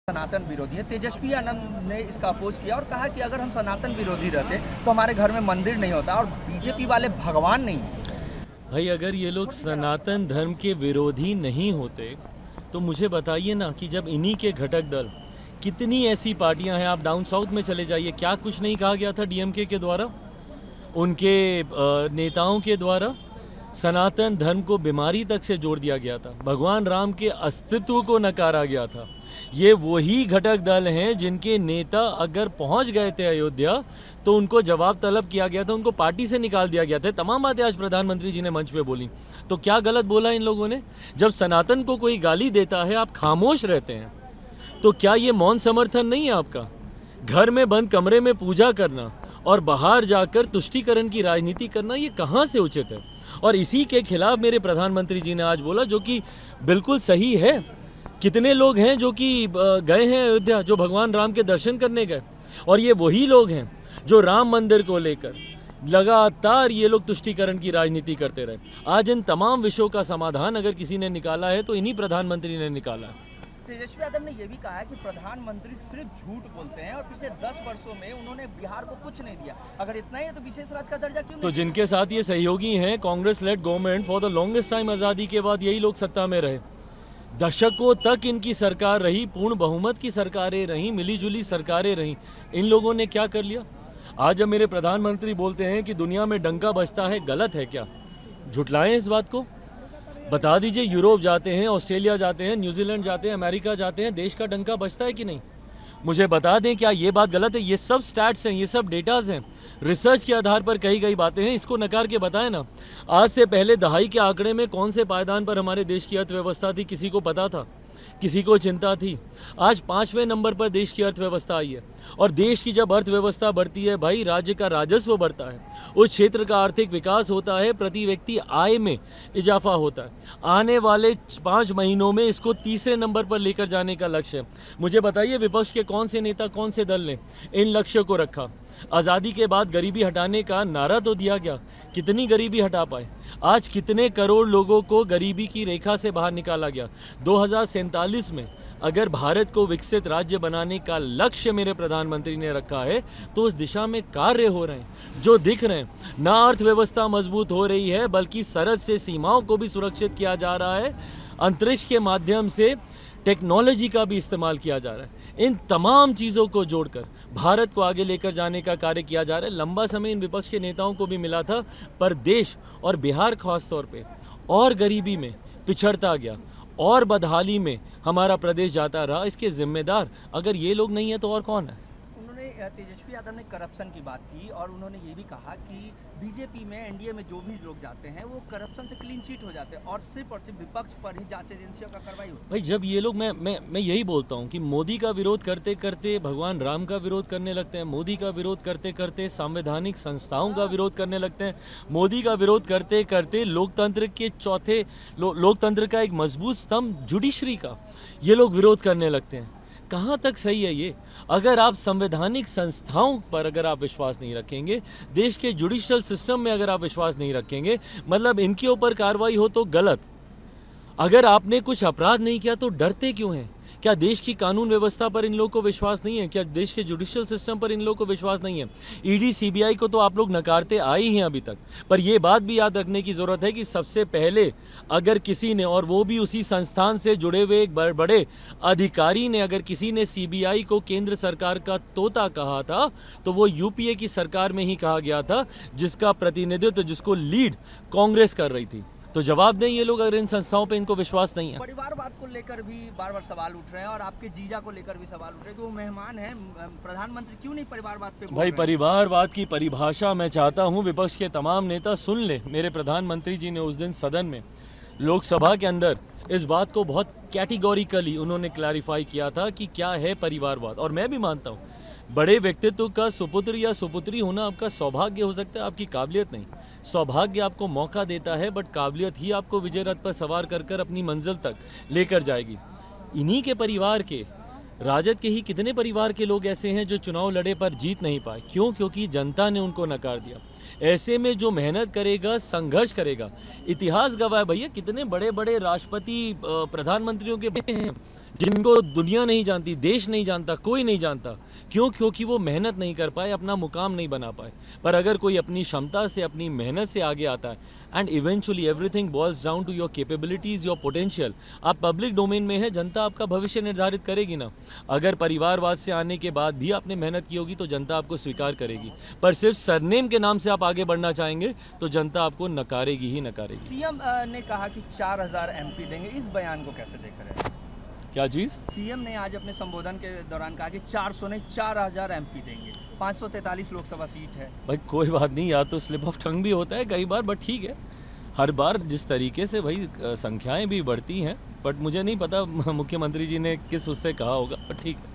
सनातन विरोधी है। तेजस्वी आनंद ने इसका अपोज किया और कहा कि अगर हम सनातन विरोधी रहते तो हमारे घर में मंदिर नहीं होता और बीजेपी वाले भगवान नहीं है। भाई अगर ये लोग सनातन धर्म के विरोधी नहीं होते तो मुझे बताइए ना कि जब इन्हीं के घटक दल कितनी ऐसी पार्टियां हैं, आप डाउन साउथ में चले जाइए, क्या कुछ नहीं कहा गया था डीएमके के द्वारा, उनके नेताओं के द्वारा सनातन धर्म को बीमारी तक से जोड़ दिया गया था, भगवान राम के अस्तित्व को नकारा गया था। ये वही घटक दल हैं जिनके नेता अगर पहुंच गए थे अयोध्या तो उनको जवाब तलब किया गया था, उनको पार्टी से निकाल दिया गया था। तमाम बातें आज प्रधानमंत्री जी ने मंच पे बोली, तो क्या गलत बोला इन लोगों ने? जब सनातन को कोई गाली देता है आप खामोश रहते हैं, तो क्या ये मौन समर्थन नहीं है आपका? घर में बंद कमरे में पूजा करना और बाहर जाकर तुष्टीकरण की राजनीति करना, ये कहाँ से उचित है? और इसी के खिलाफ मेरे प्रधानमंत्री जी ने आज बोला, जो कि बिल्कुल सही है। कितने लोग हैं जो कि गए हैं अयोध्या, जो भगवान राम के दर्शन करने गए, और ये वही लोग हैं जो राम मंदिर को लेकर लगातार ये लोग तुष्टीकरण की राजनीति करते रहे। आज इन तमाम विषयों का समाधान अगर किसी ने निकाला है तो इन्हीं प्रधानमंत्री ने निकाला है। तेजस्वी यादव ने यह भी कहा है कि प्रधानमंत्री सिर्फ झूठ बोलते हैं और पिछले 10 वर्षों में उन्होंने बिहार को कुछ नहीं दिया। अगर इतना ही है तो विशेष राज्य का दर्जा क्यों नहीं? तो जिनके साथ ये सहयोगी हैं, Congress lead government for the longest time, आज़ादी के बाद यही लोग सत्ता में रहे, दशकों तक इनकी सरकार रही, पूर्ण बहुमत की सरकारें रहीं, मिलीजुली सरकारें रहीं। इन लोगों ने क्या कर लिया? आज जब मेरे प्रधानमंत्री बोलते हैं कि दुनिया में डंका बजता है, गलत है क्या? झुटलाएं इस बात को, बता दीजिए। यूरोप जाते हैं, ऑस्ट्रेलिया जाते हैं, न्यूजीलैंड जाते हैं, अमेरिका जाते हैं, देश का डंका बजता है कि नहीं? मुझे बता दें, क्या ये बात गलत है? ये सब स्टैट्स हैं, ये सब डेटाज हैं, रिसर्च के आधार पर कही गई बातें हैं। इसको नकार के बताएं ना। आज से पहले दहाई के आंकड़े में कौन से पायदान पर हमारे देश की अर्थव्यवस्था थी? किसी को पता था? किसी को चिंता थी? आज 5वें नंबर पर देश की अर्थव्यवस्था आई है। और देश की जब अर्थव्यवस्था बढ़ती है भाई, राज्य का राजस्व बढ़ता है, उस क्षेत्र का आर्थिक विकास होता है, प्रति व्यक्ति आय में इजाफा होता है। आने वाले 5 महीनों में इसको तीसरे नंबर पर लेकर जाने का लक्ष्य है। मुझे बताइए, विपक्ष के कौन से नेता, कौन से दल ने इन लक्ष्य को रखा? आज़ादी के बाद गरीबी हटाने का नारा तो दिया गया, कितनी गरीबी हटा पाए? आज कितने करोड़ लोगों को गरीबी की रेखा से बाहर निकाला गया? 2047 में अगर भारत को विकसित राज्य बनाने का लक्ष्य मेरे प्रधानमंत्री ने रखा है तो उस दिशा में कार्य हो रहे हैं जो दिख रहे हैं। ना अर्थव्यवस्था मजबूत हो रही है, बल्कि सरहद से सीमाओं को भी सुरक्षित किया जा रहा है, अंतरिक्ष के माध्यम से टेक्नोलॉजी का भी इस्तेमाल किया जा रहा है। इन तमाम चीज़ों को जोड़कर भारत को आगे लेकर जाने का कार्य किया जा रहा है। लंबा समय इन विपक्ष के नेताओं को भी मिला था, पर देश और बिहार खास तौर पे और गरीबी में पिछड़ता गया और बदहाली में हमारा प्रदेश जाता रहा। इसके जिम्मेदार अगर ये लोग नहीं है तो और कौन है? तेजस्वी यादव ने करप्शन की बात की और उन्होंने ये भी कहा कि बीजेपी में, एनडीए में जो भी लोग जाते हैं वो करप्शन से क्लीन चिट हो जाते हैं और सिर्फ विपक्ष पर ही जांच एजेंसियों का कार्रवाई होती है। भाई जब ये लोग, मैं यही बोलता हूँ कि मोदी का विरोध करते करते भगवान राम का विरोध करने लगते हैं, मोदी का विरोध करते करते संवैधानिक संस्थाओं का विरोध करने लगते हैं, मोदी का विरोध करते करते लोकतंत्र के लोकतंत्र का एक मजबूत स्तंभ जुडिशरी का ये लोग विरोध करने लगते हैं। कहाँ तक सही है ये? अगर आप संवैधानिक संस्थाओं पर अगर आप विश्वास नहीं रखेंगे, देश के जुडिशियल सिस्टम में अगर आप विश्वास नहीं रखेंगे, मतलब इनके ऊपर कार्रवाई हो तो गलत। अगर आपने कुछ अपराध नहीं किया तो डरते क्यों हैं? क्या देश की कानून व्यवस्था पर इन लोगों को विश्वास नहीं है? क्या देश के जुडिशियल सिस्टम पर इन लोगों को विश्वास नहीं है? ईडी, सीबीआई को तो आप लोग नकारते आए ही हैं अभी तक। पर यह बात भी याद रखने की जरूरत है कि सबसे पहले अगर किसी ने, और वो भी उसी संस्थान से जुड़े हुए एक बड़े अधिकारी ने, अगर किसी ने सीबीआई को केंद्र सरकार का तोता कहा था तो वो यूपीए की सरकार में ही कहा गया था, जिसका प्रतिनिधित्व, जिसको लीड कांग्रेस कर रही थी। तो जवाब दें ये लोग अगर इन संस्थाओं पे इनको विश्वास नहीं है। परिवारवाद को लेकर भी बार बार सवाल उठ रहे हैं और आपके जीजा को लेकर भी सवाल उठ रहे हैं कि वो मेहमान हैं, प्रधानमंत्री क्यों नहीं परिवारवाद पे बोल भाई रहे हैं? परिवारवाद की परिभाषा मैं चाहता हूं विपक्ष के तमाम नेता सुन ले। मेरे प्रधानमंत्री जी ने उस दिन सदन में, लोकसभा के अंदर, इस बात को बहुत कैटेगोरिकली उन्होंने क्लैरिफाई किया था कि क्या है परिवारवाद। और मैं भी मानता हूँ बड़े व्यक्तित्व का सुपुत्र या सुपुत्री होना आपका सौभाग्य हो सकता है, आपकी काबिलियत नहीं। सौभाग्य आपको मौका देता है, बट काबिलियत ही आपको विजय रथ पर सवार कर कर अपनी मंजिल तक लेकर जाएगी। इन्हीं के परिवार के, राजद के ही कितने परिवार के लोग ऐसे हैं जो चुनाव लड़े पर जीत नहीं पाए। क्यों? क्योंकि जनता ने उनको नकार दिया। ऐसे में जो मेहनत करेगा, संघर्ष करेगा, इतिहास गवाह है भैया, कितने बड़े बड़े राष्ट्रपति, प्रधानमंत्रियों के बेटे हैं जिनको दुनिया नहीं जानती, देश नहीं जानता, कोई नहीं जानता। क्यों? क्योंकि वो मेहनत नहीं कर पाए, अपना मुकाम नहीं बना पाए। पर अगर कोई अपनी क्षमता से, अपनी मेहनत से आगे आता है, and eventually everything boils down to your capabilities, your potential. आप पब्लिक डोमेन में है, जनता आपका भविष्य निर्धारित करेगी ना। अगर परिवारवाद से आने के बाद भी आपने मेहनत की होगी तो जनता आपको स्वीकार करेगी। पर सिर्फ सरनेम के नाम से आप आगे बढ़ना चाहेंगे तो जनता आपको नकारेगी ही नकारेगी। सीएम ने कहा कि 4000 एमपी देंगे, इस बयान को कैसे देख रहे हैं? क्या चीज़? सीएम ने आज अपने संबोधन के दौरान कहा कि 400 नहीं 4000 एमपी देंगे, 543 लोकसभा सीट है। भाई कोई बात नहीं, या तो स्लिप ऑफ टंग भी होता है कई बार, बट ठीक है। हर बार जिस तरीके से भाई संख्याएं भी बढ़ती हैं, बट मुझे नहीं पता मुख्यमंत्री जी ने किस उससे कहा होगा, बट ठीक है।